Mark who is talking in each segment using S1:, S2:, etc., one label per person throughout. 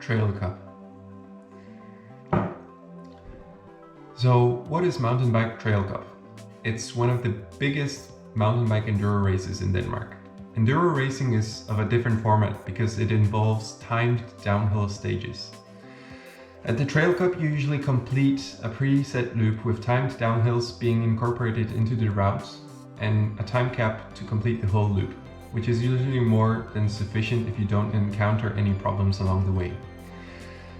S1: Trailcup. So what is Mountain Bike Trailcup? It's one of the biggest mountain bike enduro races in Denmark. Enduro racing is of a different format because it involves timed downhill stages. At the Trailcup you usually complete a preset loop with timed downhills being incorporated into the routes and a time cap to complete the whole loop, which is usually more than sufficient if you don't encounter any problems along the way.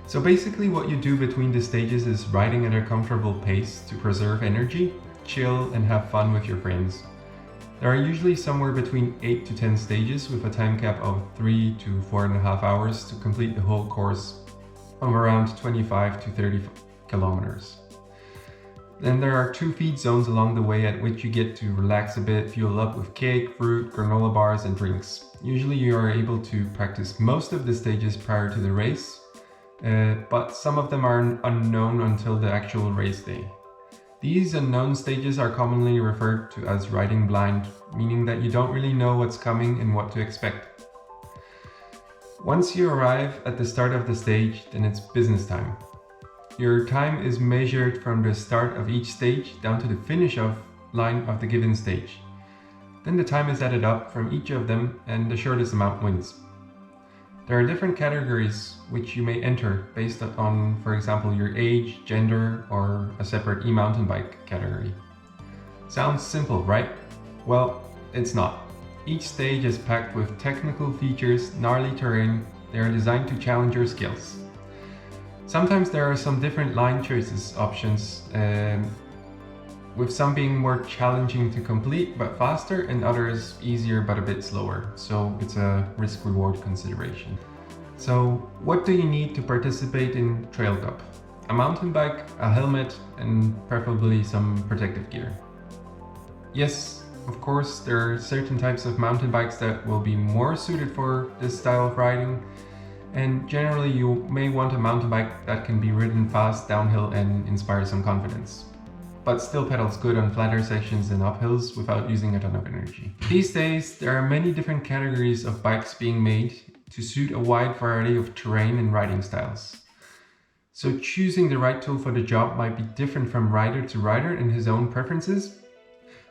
S1: So basically what you do between the stages is riding at a comfortable pace to preserve energy, chill and have fun with your friends. There are usually somewhere between 8 to 10 stages with a time cap of 3 to 4.5 hours to complete the whole course of around 25 to 30 kilometers. Then there are 2 feed zones along the way at which you get to relax a bit, fuel up with cake, fruit, granola bars and drinks. Usually you are able to practice most of the stages prior to the race, but some of them are unknown until the actual race day. These unknown stages are commonly referred to as riding blind, meaning that you don't really know what's coming and what to expect. Once you arrive at the start of the stage, then it's business time. Your time is measured from the start of each stage down to the finish line of the given stage. Then the time is added up from each of them and the shortest amount wins. There are different categories which you may enter based on, for example, your age, gender, or a separate e-mountain bike category. Sounds simple, right? Well, it's not. Each stage is packed with technical features, gnarly terrain. They are designed to challenge your skills. Sometimes there are some different line choices options, with some being more challenging to complete but faster and others easier but a bit slower, so it's a risk-reward consideration. So what do you need to participate in Trailcup? A mountain bike, a helmet and preferably some protective gear. Yes, of course there are certain types of mountain bikes that will be more suited for this style of riding, and generally you may want a mountain bike that can be ridden fast downhill and inspire some confidence, but still pedals good on flatter sections and uphills without using a ton of energy. These days, there are many different categories of bikes being made to suit a wide variety of terrain and riding styles. So choosing the right tool for the job might be different from rider to rider and his own preferences.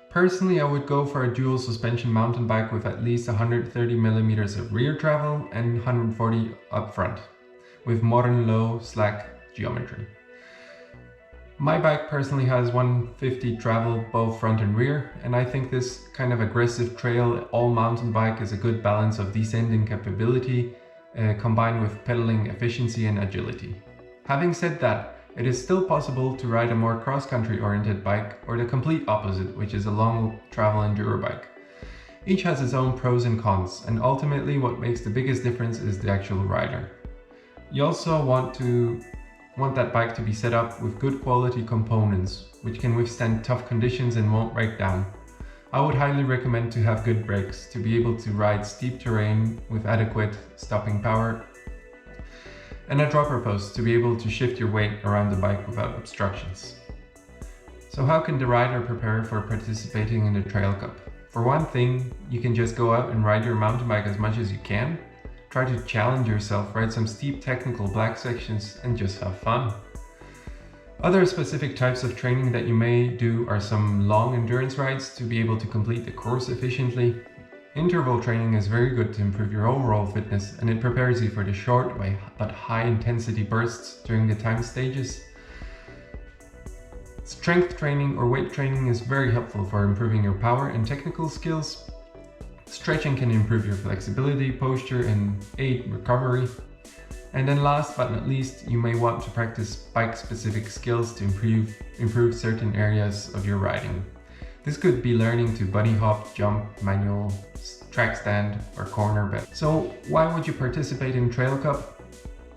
S1: Personally, I would go for a dual suspension mountain bike with at least 130 millimeters of rear travel and 140 up front, with modern low slack geometry. My bike personally has 150 travel both front and rear, and I think this kind of aggressive trail all mountain bike is a good balance of descending capability combined with pedaling efficiency and agility. Having said that, it is still possible to ride a more cross-country oriented bike or the complete opposite, which is a long travel enduro bike. Each has its own pros and cons, and ultimately what makes the biggest difference is the actual rider. You also want that bike to be set up with good quality components, which can withstand tough conditions and won't break down. I would highly recommend to have good brakes to be able to ride steep terrain with adequate stopping power, and a dropper post to be able to shift your weight around the bike without obstructions. So how can the rider prepare for participating in the Trailcup? For one thing, you can just go out and ride your mountain bike as much as you can. Try to challenge yourself, ride some steep technical black sections and just have fun. Other specific types of training that you may do are some long endurance rides to be able to complete the course efficiently. Interval training is very good to improve your overall fitness, and it prepares you for the short but high intensity bursts during the time stages. Strength training or weight training is very helpful for improving your power and technical skills. Stretching can improve your flexibility, posture and aid recovery. And then last but not least, you may want to practice bike-specific skills to improve certain areas of your riding. This could be learning to buddy hop, jump, manual, track stand or corner bend. So why would you participate in Trailcup?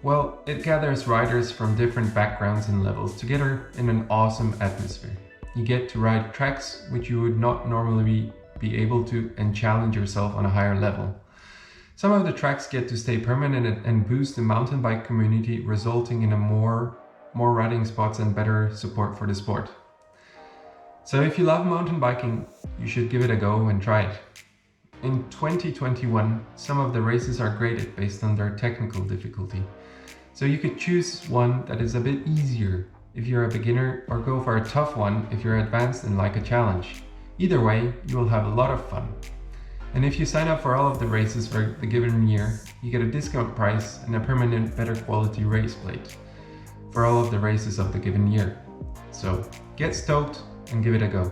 S1: Well, it gathers riders from different backgrounds and levels together in an awesome atmosphere. You get to ride tracks which you would not normally be able to and challenge yourself on a higher level. Some of the tracks get to stay permanent and boost the mountain bike community, resulting in more riding spots and better support for the sport. So if you love mountain biking, you should give it a go and try it. In 2021, some of the races are graded based on their technical difficulty. So you could choose one that is a bit easier if you're a beginner, or go for a tough one if you're advanced and like a challenge. Either way, you will have a lot of fun. And if you sign up for all of the races for the given year, you get a discount price and a permanent better quality race plate for all of the races of the given year. So get stoked and give it a go.